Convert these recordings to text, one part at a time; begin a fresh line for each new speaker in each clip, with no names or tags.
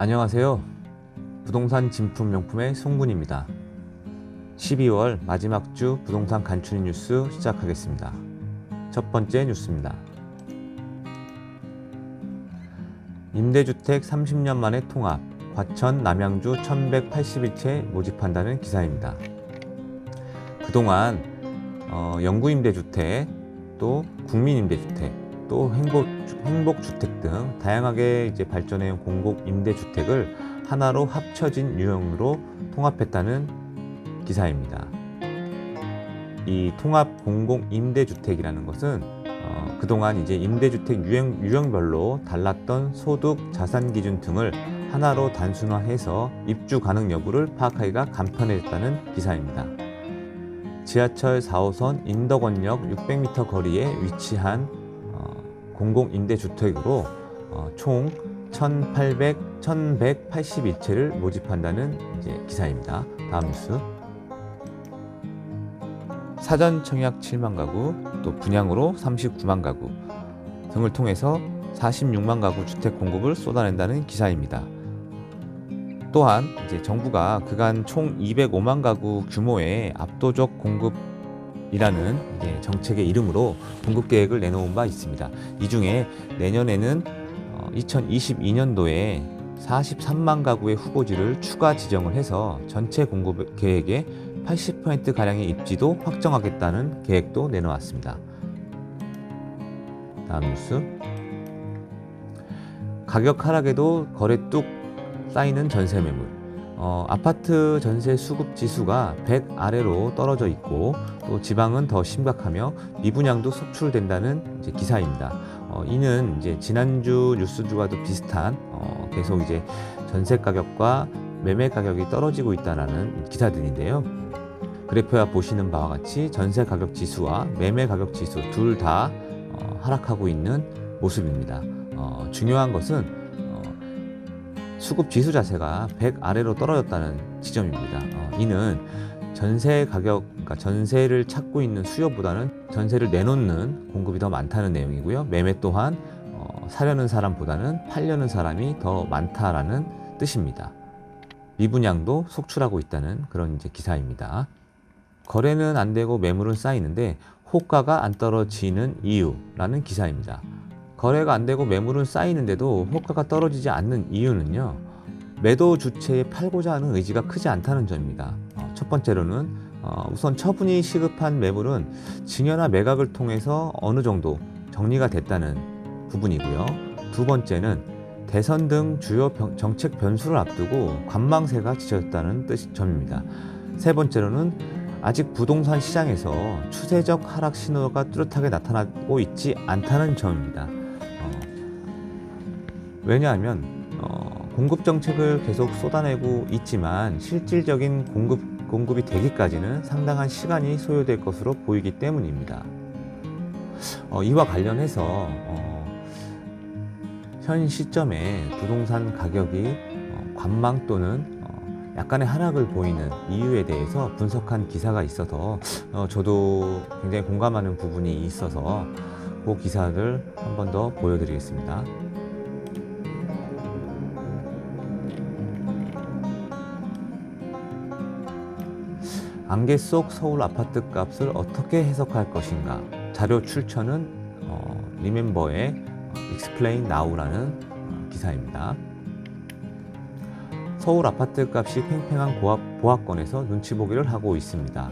안녕하세요. 부동산 진품 명품의 송군입니다. 12월 마지막 주 부동산 간추린 뉴스 시작하겠습니다. 첫 번째 뉴스입니다. 임대주택 30년 만에 통합, 과천 남양주 1181채 모집한다는 기사입니다. 그동안 영구임대주택, 또 국민임대주택, 또 행복주택 등 다양하게 발전해온 공공임대주택을 하나로 합쳐진 유형으로 통합했다는 기사입니다. 이 통합 공공임대주택이라는 것은 그동안 임대주택 유형별로 달랐던 소득, 자산 기준 등을 하나로 단순화해서 입주 가능 여부를 파악하기가 간편해졌다는 기사입니다. 지하철 4호선 인덕원역 600m 거리에 위치한 공공임대주택으로 총 1182채를 모집한다는 기사입니다. 다음 뉴스. 사전 청약 7만 가구, 또 분양으로 39만 가구 등을 통해서 46만 가구 주택 공급을 쏟아낸다는 기사입니다. 또한 정부가 그간 총 205만 가구 규모의 압도적 공급이라는 정책의 이름으로 공급 계획을 내놓은 바 있습니다. 이 중에 내년에는 2022년도에 43만 가구의 후보지를 추가 지정을 해서 전체 공급 계획의 80%가량의 입지도 확정하겠다는 계획도 내놓았습니다. 다음 뉴스. 가격 하락에도 거래 뚝 쌓이는 전세 매물. 아파트 전세 수급 지수가 100 아래로 떨어져 있고 또 지방은 더 심각하며 미분양도 속출된다는 기사입니다. 이는 지난주 뉴스주와도 비슷한 계속 전세 가격과 매매 가격이 떨어지고 있다는 기사들인데요. 그래프와 보시는 바와 같이 전세 가격 지수와 매매 가격 지수 둘 다 하락하고 있는 모습입니다. 중요한 것은 수급 지수 자체가 100 아래로 떨어졌다는 지점입니다. 이는 전세 가격, 그러니까 전세를 찾고 있는 수요보다는 전세를 내놓는 공급이 더 많다는 내용이고요. 매매 또한 사려는 사람보다는 팔려는 사람이 더 많다라는 뜻입니다. 미분양도 속출하고 있다는 그런 기사입니다. 거래는 안 되고 매물은 쌓이는데 호가가 안 떨어지는 이유라는 기사입니다. 거래가 안 되고 매물은 쌓이는데도 호가가 떨어지지 않는 이유는요, 매도 주체의 팔고자 하는 의지가 크지 않다는 점입니다. 첫 번째로는 우선 처분이 시급한 매물은 증여나 매각을 통해서 어느 정도 정리가 됐다는 부분이고요. 두 번째는 대선 등 주요 정책 변수를 앞두고 관망세가 지쳤다는 점입니다. 세 번째로는 아직 부동산 시장에서 추세적 하락 신호가 뚜렷하게 나타나고 있지 않다는 점입니다. 왜냐하면 공급 정책을 계속 쏟아내고 있지만 실질적인 공급이 되기까지는 상당한 시간이 소요될 것으로 보이기 때문입니다. 이와 관련해서 현 시점에 부동산 가격이 관망 또는 약간의 하락을 보이는 이유에 대해서 분석한 기사가 있어서 저도 굉장히 공감하는 부분이 있어서 그 기사를 한 번 더 보여드리겠습니다. 안개 속 서울 아파트 값을 어떻게 해석할 것인가? 자료 출처는 리멤버의 Explain Now라는 기사입니다. 서울 아파트 값이 팽팽한 보합권에서 눈치 보기를 하고 있습니다.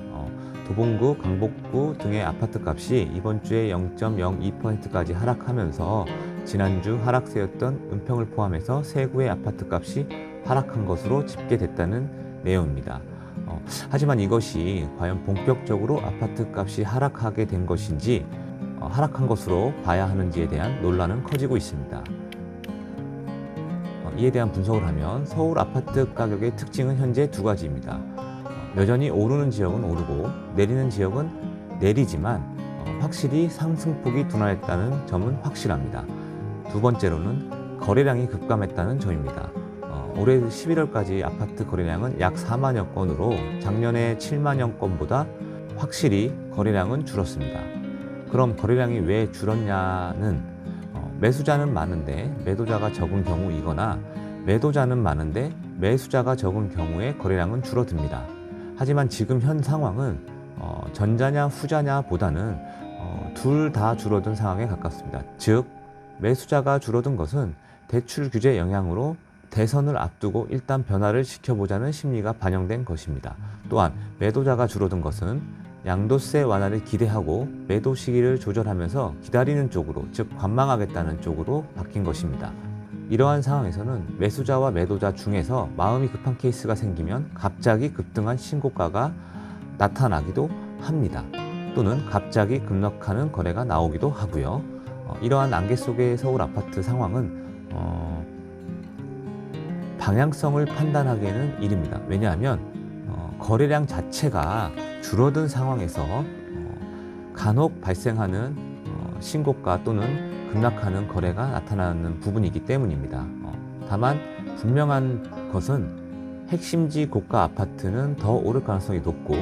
도봉구, 강북구 등의 아파트 값이 이번 주에 0.02%까지 하락하면서 지난주 하락세였던 은평을 포함해서 세 구의 아파트 값이 하락한 것으로 집계됐다는 내용입니다. 하지만 이것이 과연 본격적으로 아파트 값이 하락하게 된 것인지 하락한 것으로 봐야 하는지에 대한 논란은 커지고 있습니다. 이에 대한 분석을 하면 서울 아파트 가격의 특징은 현재 두 가지입니다. 여전히 오르는 지역은 오르고 내리는 지역은 내리지만 확실히 상승폭이 둔화했다는 점은 확실합니다. 두 번째로는 거래량이 급감했다는 점입니다. 올해 11월까지 아파트 거래량은 약 4만여 건으로 작년에 7만여 건보다 확실히 거래량은 줄었습니다. 그럼 거래량이 왜 줄었냐는 매수자는 많은데 매도자가 적은 경우이거나 매도자는 많은데 매수자가 적은 경우에 거래량은 줄어듭니다. 하지만 지금 현 상황은 전자냐 후자냐 보다는 둘 다 줄어든 상황에 가깝습니다. 즉 매수자가 줄어든 것은 대출 규제 영향으로 대선을 앞두고 일단 변화를 지켜보자는 심리가 반영된 것입니다. 또한 매도자가 줄어든 것은 양도세 완화를 기대하고 매도 시기를 조절하면서 기다리는 쪽으로, 즉 관망하겠다는 쪽으로 바뀐 것입니다. 이러한 상황에서는 매수자와 매도자 중에서 마음이 급한 케이스가 생기면 갑자기 급등한 신고가가 나타나기도 합니다. 또는 갑자기 급락하는 거래가 나오기도 하고요. 이러한 안개 속의 서울 아파트 상황은 방향성을 판단하기에는 이릅니다. 왜냐하면 거래량 자체가 줄어든 상황에서 간혹 발생하는 신고가 또는 급락하는 거래가 나타나는 부분이기 때문입니다. 다만 분명한 것은 핵심지 고가 아파트는 더 오를 가능성이 높고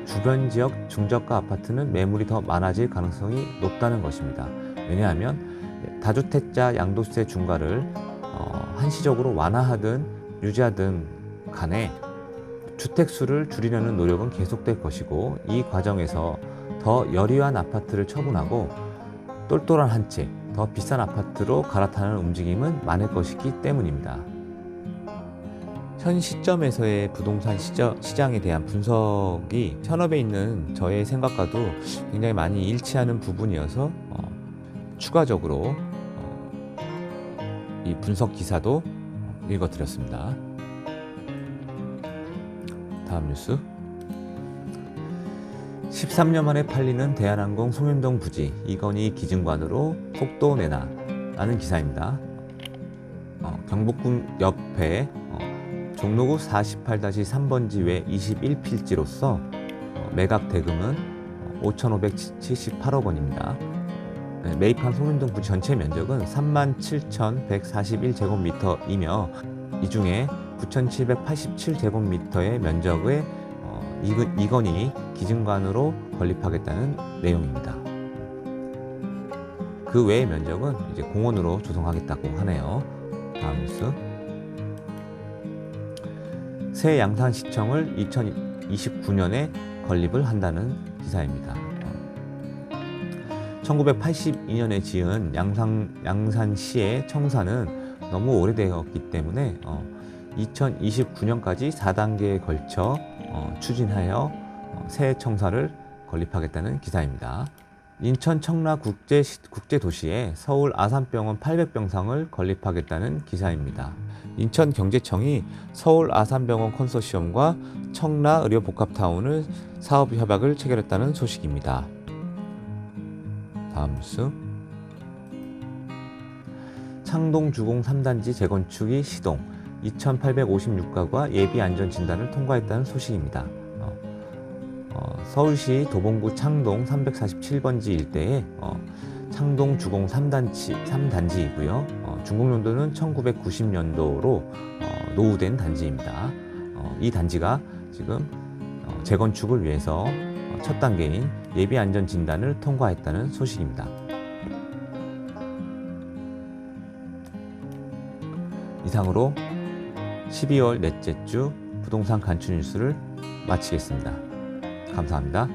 주변 지역 중저가 아파트는 매물이 더 많아질 가능성이 높다는 것입니다. 왜냐하면 다주택자 양도세 중과를 한시적으로 완화하든 유지하든 간에 주택수를 줄이려는 노력은 계속될 것이고, 이 과정에서 더 여리한 아파트를 처분하고 똘똘한 한 채, 더 비싼 아파트로 갈아타는 움직임은 많을 것이기 때문입니다. 현 시점에서의 부동산 시장에 대한 분석이 현업에 있는 저의 생각과도 굉장히 많이 일치하는 부분이어서 추가적으로 이 분석 기사도 읽어드렸습니다. 다음 뉴스. 13년 만에 팔리는 대한항공 송윤동 부지, 이건희 기증관으로 속도 내나 라는 기사입니다. 경복궁 옆에 종로구 48-3번지 외 21필지로서 매각 대금은 5,578억 원입니다. 매입한 송윤동 부지 전체 면적은 37,141제곱미터이며 이 중에 9,787제곱미터의 면적의 이건희 기증관으로 건립하겠다는 내용입니다. 그 외의 면적은 이제 공원으로 조성하겠다고 하네요. 다음 뉴스. 새 양산시청을 2029년에 건립을 한다는 기사입니다. 1982년에 지은 양산시의 청사는 너무 오래되었기 때문에 2029년까지 4단계에 걸쳐 추진하여 새 청사를 건립하겠다는 기사입니다. 인천 청라 국제도시에 서울 아산병원 800병상을 건립하겠다는 기사입니다. 인천경제청이 서울 아산병원 컨소시엄과 청라 의료복합타운을 사업협약을 체결했다는 소식입니다. 다음 뉴스. 창동 주공 3단지 재건축이 시동, 2,856가구가 예비안전진단을 통과했다는 소식입니다. 서울시 도봉구 창동 347번지 일대에 창동 주공 3단지이고요. 준공연도는 1990년도로 노후된 단지입니다. 이 단지가 지금 재건축을 위해서 첫 단계인 예비안전진단을 통과했다는 소식입니다. 이상으로 12월 넷째 주 부동산 간추 뉴스를 마치겠습니다. 감사합니다.